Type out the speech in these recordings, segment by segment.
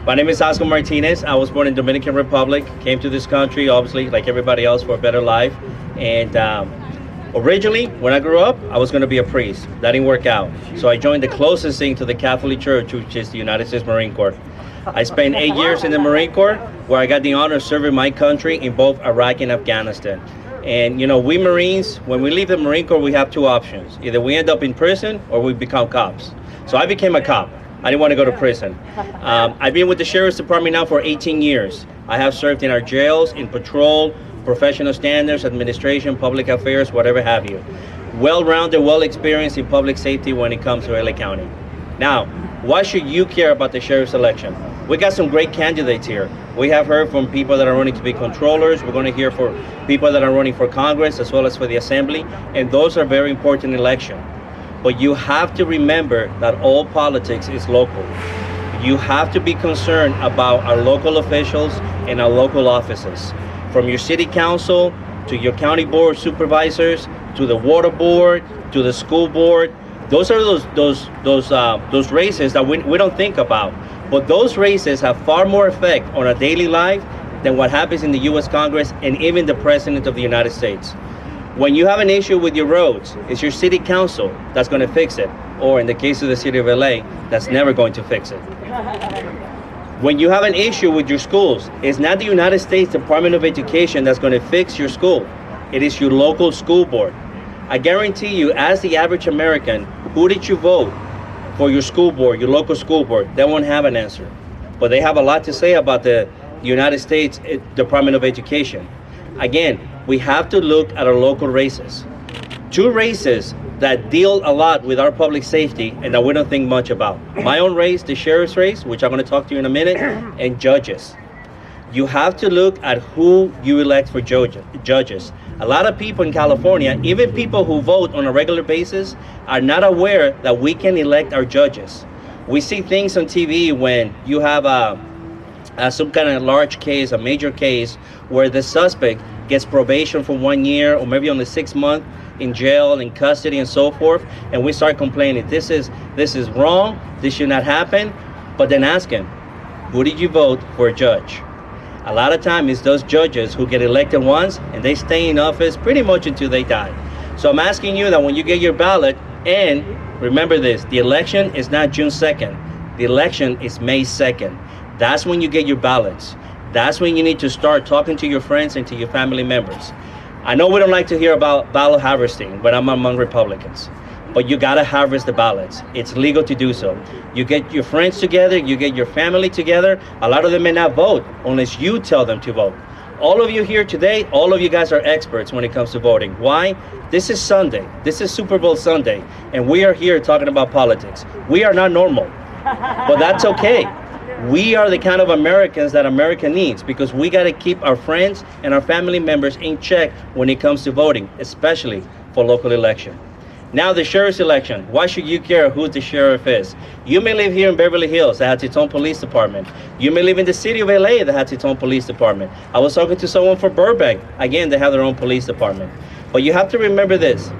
My name is Oscar Martinez. I was born in Dominican Republic, came to this country, obviously, like everybody else, for a better life. And originally, when I grew up, I was going to be a priest. That didn't work out. So I joined the closest thing to the Catholic Church, which is the United States Marine Corps. I spent 8 years in the Marine Corps, where I got the honor of serving my country in both Iraq and Afghanistan. And you know, we Marines, when we leave the Marine Corps, we have two options. Either we end up in prison or we become cops. So I became a cop. I didn't want to go to prison. I've been with the Sheriff's Department now for 18 years. I have served in our jails, in patrol, professional standards, administration, public affairs, whatever have you. Well-rounded, well-experienced in public safety when it comes to LA County. Now, why should you care about the sheriff's election? We got some great candidates here. We have heard from people that are running to be controllers. We're going to hear from people that are running for Congress as well as for the Assembly, and those are very important elections. But you have to remember that all politics is local. You have to be concerned about our local officials and our local offices. From your city council, to your county board supervisors, to the water board, to the school board. Those are those races that we don't think about. But those races have far more effect on our daily life than what happens in the U.S. Congress and even the President of the United States. When you have an issue with your roads, it's your city council that's going to fix it. Or in the case of the city of LA, that's never going to fix it. When you have an issue with your schools, it's not the United States Department of Education that's going to fix your school. It is your local school board. I guarantee you, as the average American, who did you vote for your school board, your local school board? They won't have an answer. But they have a lot to say about the United States Department of Education. Again, we have to look at our local races. Two races that deal a lot with our public safety and that we don't think much about. My own race, the sheriff's race, which I'm going to talk to you in a minute, and judges. You have to look at who you elect for judges. A lot of people in California, even people who vote on a regular basis, are not aware that we can elect our judges. We see things on TV when you have some kind of large case, a major case, where the suspect gets probation for 1 year or maybe only 6 months in jail, in custody, and so forth, and we start complaining, this is wrong, this should not happen. But then ask him, who did you vote for a judge? A lot of times it's those judges who get elected once and they stay in office pretty much until they die. So I'm asking you that when you get your ballot, and remember this, the election is not June 2nd, the election is May 2nd. That's when you get your ballots. That's when you need to start talking to your friends and to your family members. I know we don't like to hear about ballot harvesting when I'm among Republicans, but you gotta harvest the ballots. It's legal to do so. You get your friends together, you get your family together. A lot of them may not vote unless you tell them to vote. All of you here today, all of you guys are experts when it comes to voting. Why? This is Sunday. This is Super Bowl Sunday, and we are here talking about politics. We are not normal, but that's okay. We are the kind of Americans that America needs, because we got to keep our friends and our family members in check when it comes to voting, especially for local election. Now, the sheriff's election. Why should you care who the sheriff is? You may live here in Beverly Hills that has its own police department. You may live in the city of LA that has its own police department. I was talking to someone for Burbank. Again, they have their own police department. But you have to remember this.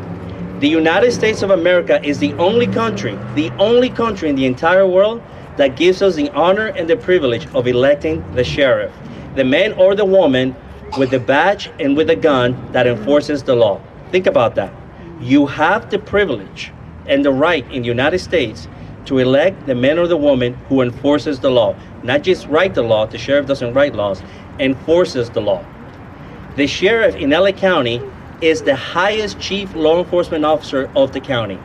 The United States of America is the only country in the entire world that gives us the honor and the privilege of electing the sheriff, the man or the woman with the badge and with a gun that enforces the law. Think about that. You have the privilege and the right in the United States to elect the man or the woman who enforces the law. Not just write the law, the sheriff doesn't write laws, enforces the law. The sheriff in LA County is the highest chief law enforcement officer of the county.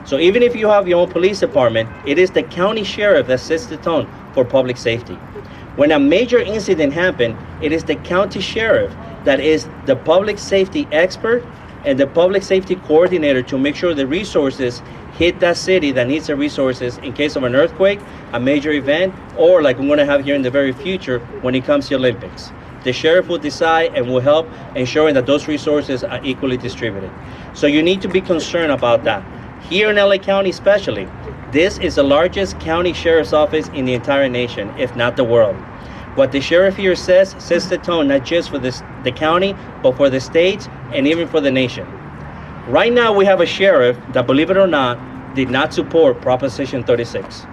So even if you have your own police department, it is the county sheriff that sets the tone for public safety. When a major incident happens, it is the county sheriff that is the public safety expert and the public safety coordinator to make sure the resources hit that city that needs the resources in case of an earthquake, a major event, or like we're going to have here in the very future when it comes to Olympics. The sheriff will decide and will help ensuring that those resources are equally distributed. So you need to be concerned about that. Here in LA County especially, this is the largest county sheriff's office in the entire nation, if not the world. What the sheriff here says sets the tone not just for the county, but for the states and even for the nation. Right now we have a sheriff that, believe it or not, did not support Proposition 36.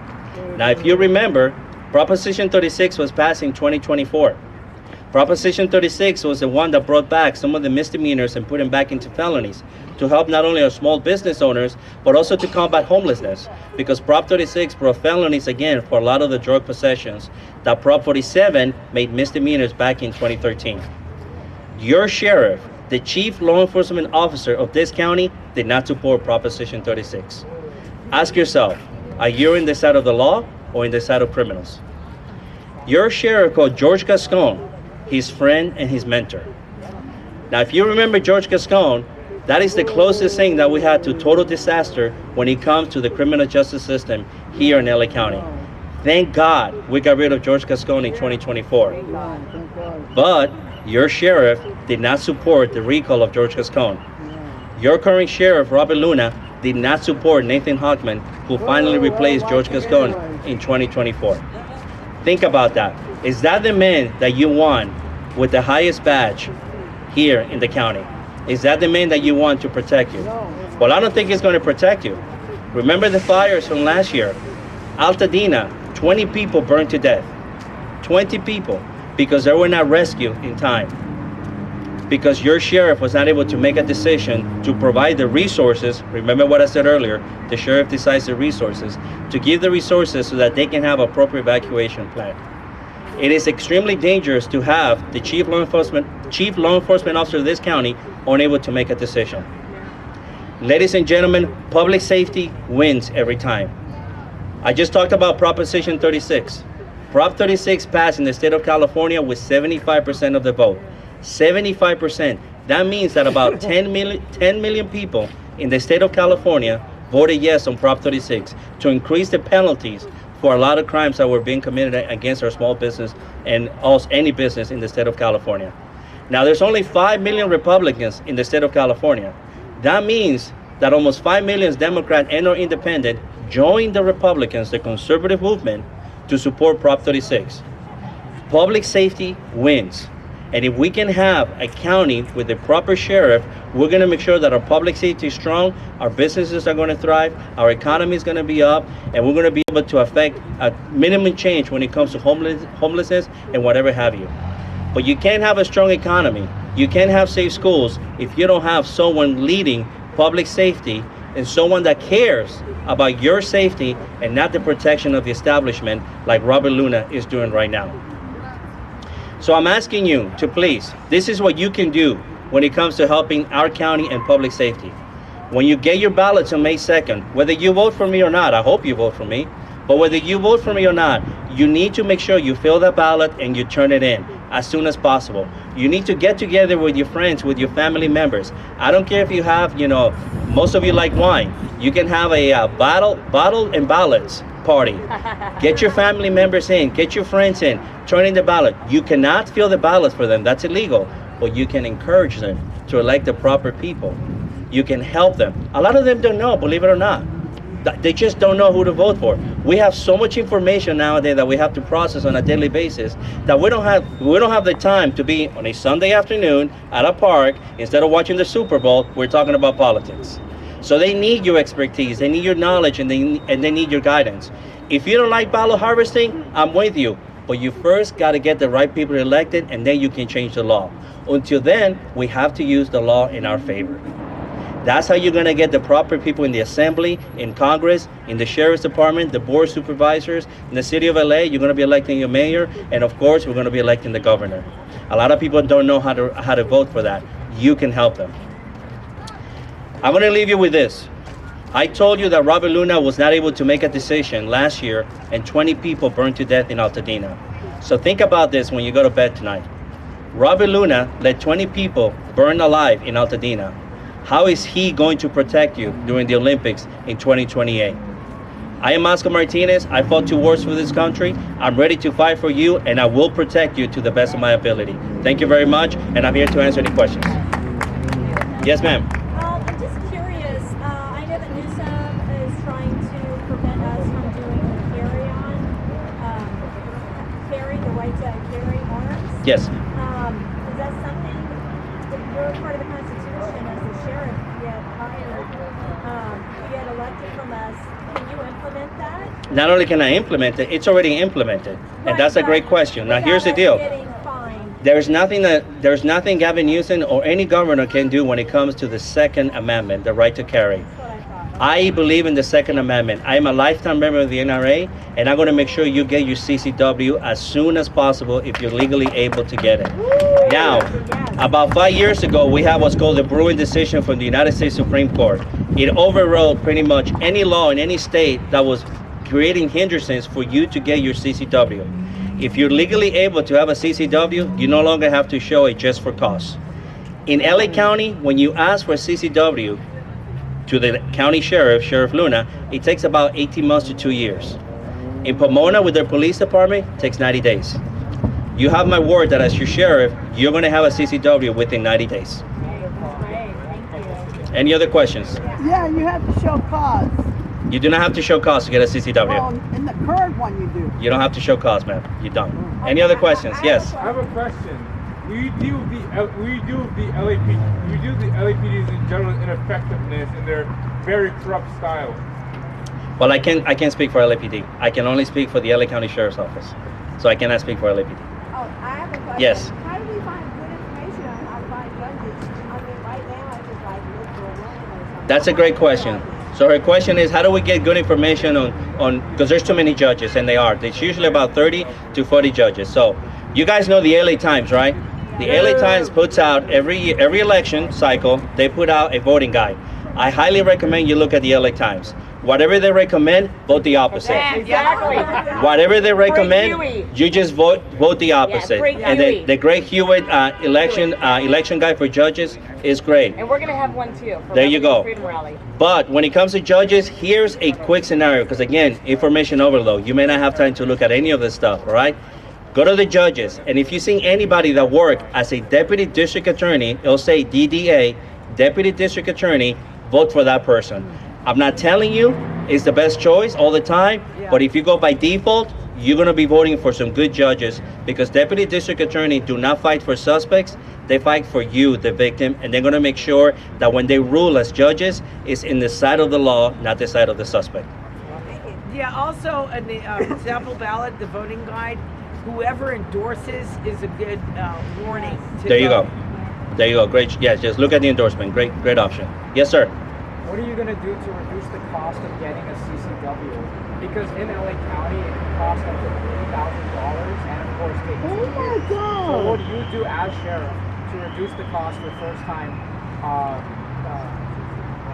Now if you remember, Proposition 36 was passed in 2024. Proposition 36 was the one that brought back some of the misdemeanors and put them back into felonies to help not only our small business owners, but also to combat homelessness. Because Prop 36 brought felonies again for a lot of the drug possessions that Prop 47 made misdemeanors back in 2013. Your sheriff, the chief law enforcement officer of this county, did not support Proposition 36. Ask yourself, are you in the side of the law or in the side of criminals? Your sheriff called George Gascon his friend and his mentor. Now, if you remember George Gascon, that is the closest thing that we had to total disaster when it comes to the criminal justice system here in LA County. Thank God we got rid of George Gascon in 2024. But your sheriff did not support the recall of George Gascon. Your current sheriff, Robert Luna, did not support Nathan Hockman, who finally replaced George Gascon in 2024. Think about that. Is that the man that you want with the highest badge here in the county? Is that the man that you want to protect you? Well, I don't think he's going to protect you. Remember the fires from last year? Altadena, 20 people burned to death. 20 people because they were not rescued in time. Because your sheriff was not able to make a decision to provide the resources. Remember what I said earlier, the sheriff decides the resources, to give the resources so that they can have appropriate evacuation plan. It is extremely dangerous to have the chief law enforcement officer of this county unable to make a decision. Ladies and gentlemen, public safety wins every time. I just talked about Proposition 36. Prop 36 passed in the state of California with 75% of the vote. 75%. That means that about 10 million people in the state of California voted yes on Prop 36 to increase the penalties for a lot of crimes that were being committed against our small business and also any business in the state of California. Now, there's only 5 million Republicans in the state of California. That means that almost 5 million Democrat and or independent joined the Republicans, the conservative movement, to support Prop 36. Public safety wins. And if we can have a county with the proper sheriff, we're going to make sure that our public safety is strong, our businesses are going to thrive, our economy is going to be up, and we're going to be able to affect a minimum change when it comes to homelessness and whatever have you. But you can't have a strong economy, you can't have safe schools if you don't have someone leading public safety and someone that cares about your safety and not the protection of the establishment like Robert Luna is doing right now. So I'm asking you to please, this is what you can do when it comes to helping our county and public safety. When you get your ballots on May 2nd, whether you vote for me or not, I hope you vote for me, but whether you vote for me or not, you need to make sure you fill that ballot and you turn it in as soon as possible. You need to get together with your friends, with your family members. I don't care if you have, most of you like wine. You can have a bottle and ballots party. Get your family members in, get your friends in, turn in the ballot. You cannot fill the ballots for them, that's illegal, but you can encourage them to elect the proper people. You can help them. A lot of them don't know, believe it or not. They just don't know who to vote for. We have so much information nowadays that we have to process on a daily basis that we don't have the time to be on a Sunday afternoon at a park instead of watching the Super Bowl. We're talking about politics. So they need your expertise, they need your knowledge, and they need your guidance. If you don't like ballot harvesting, I'm with you. But you first got to get the right people elected, and then you can change the law. Until then, we have to use the law in our favor. That's how you're going to get the proper people in the assembly, in Congress, in the sheriff's department, the board of supervisors, in the city of LA. You're going to be electing your mayor, and of course, we're going to be electing the governor. A lot of people don't know how to vote for that. You can help them. I'm going to leave you with this. I told you that Robert Luna was not able to make a decision last year, and 20 people burned to death in Altadena. So think about this when you go to bed tonight. Robert Luna let 20 people burn alive in Altadena. How is he going to protect you during the Olympics in 2028? I am Oscar Martinez. I fought 2 wars for this country. I'm ready to fight for you, and I will protect you to the best of my ability. Thank you very much, and I'm here to answer any questions. Yes, ma'am. I'm just curious. I know that Newsom is trying to prevent us from doing the the right to carry arms. Yes. Is that something that you're part of the Constitution as the sheriff? You get hired, you get elected from us. Can you implement that? Not only can I implement it, it's already implemented. And that's a great question. Now here's the Without deal. us getting fined. There's nothing Gavin Newsom or any governor can do when it comes to the Second Amendment, the right to carry. That's what I thought. I believe in the Second Amendment. I'm a lifetime member of the NRA, and I'm going to make sure you get your CCW as soon as possible if you're legally able to get it. Now, about 5 years ago, we had what's called the Bruin decision from the United States Supreme Court. It overrode pretty much any law in any state that was creating hindrances for you to get your CCW. If you're legally able to have a CCW, you no longer have to show it just for cause. In LA County, when you ask for a CCW to the county sheriff, Sheriff Luna, it takes about 18 months to 2 years. In Pomona, with their police department, it takes 90 days. You have my word that as your sheriff, you're going to have a CCW within 90 days. Any other questions? Yeah, you have to show cause. You do not have to show cause to get a CCW. Well, in the current one you do. You don't have to show cause, ma'am. You don't. Any other questions? Yes. I have a question. We do the LAPD's in general ineffectiveness and their very corrupt style. Well, I can't speak for LAPD. I can only speak for the LA County Sheriff's Office. So I cannot speak for LAPD. Oh, I have a question. Yes. How do we find good information on how to find judges? I mean, right now I just like look for a woman or something. That's a great question. So her question is, how do we get good information on because there's too many judges, and they are. There's usually about 30 to 40 judges. So you guys know the LA Times, right? The LA Times puts out every election cycle, they put out a voting guide. I highly recommend you look at the LA Times. Whatever they recommend, vote the opposite. Exactly. Whatever they Huey. recommend, you just vote the opposite. Frank And Huey. the Greg Hewitt election guide for judges is great. And we're going to have one too. For There you go. Freedom Rally. But when it comes to judges, here's a quick scenario, because again, information overload. You may not have time to look at any of this stuff, all right? Go to the judges, and if you see anybody that work as a deputy district attorney, it'll say DDA, deputy district attorney, vote for that person. I'm not telling you it's the best choice all the time, but if you go by default, you're going to be voting for some good judges, because deputy district attorney do not fight for suspects, they fight for you, the victim, and they're going to make sure that when they rule as judges, it's in the side of the law, not the side of the suspect. Yeah, also in the sample ballot, the voting guide, whoever endorses is a good warning. To There you go. There you go. Great. Yes, just look at the endorsement. Great option. Yes, sir. What are you going to do to reduce the cost of getting a CCW? Because in LA County, it can cost up to $3,000 and, of course, take 2 years. my God. So what do you do as sheriff to reduce the cost for first-time, I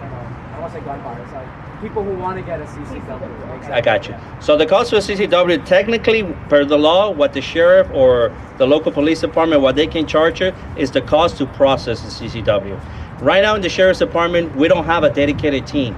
don't know, I don't want to say gun buyers, like people who want to get a CCW? Exactly. I got you. So the cost for CCW, technically, per the law, what the sheriff or the local police department, what they can charge you is the cost to process the CCW. Right now in the sheriff's department, we don't have a dedicated team.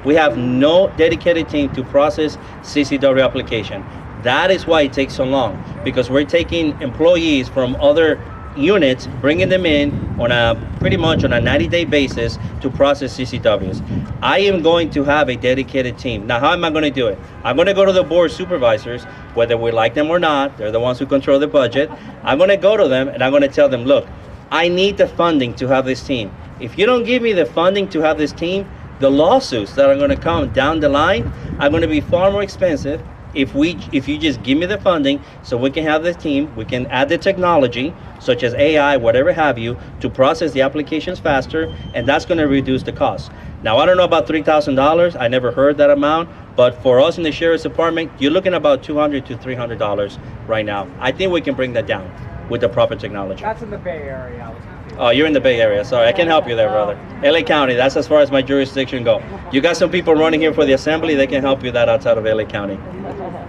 We have no dedicated team to process CCW application. That is why it takes so long, because we're taking employees from other units, bringing them in on a pretty much on a 90-day basis to process CCWs. I am going to have a dedicated team. Now, how am I going to do it? I'm going to go to the board supervisors, whether we like them or not. They're the ones who control the budget. I'm going to go to them and I'm going to tell them, look, I need the funding to have this team. If you don't give me the funding to have this team, the lawsuits that are going to come down the line are going to be far more expensive. If you just give me the funding so we can have the team, we can add the technology such as AI, whatever have you, to process the applications faster, and that's going to reduce the cost. Now, I don't know about $3,000. I never heard that amount, but for us in the sheriff's department, you're looking at about $200 to $300 right now. I think we can bring that down with the proper technology. That's in the Bay Area. I was confused. Oh, you're in the Bay Area. Sorry, I can help you there, brother. LA County, that's as far as my jurisdiction go. You got some people running here for the assembly, they can help you that outside of LA County.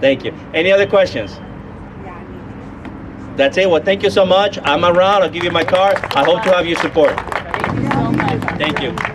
Thank you. Any other questions? That's it. Well, thank you so much. I'm around. I'll give you my card. I hope to have your support. Thank you so much. Thank you.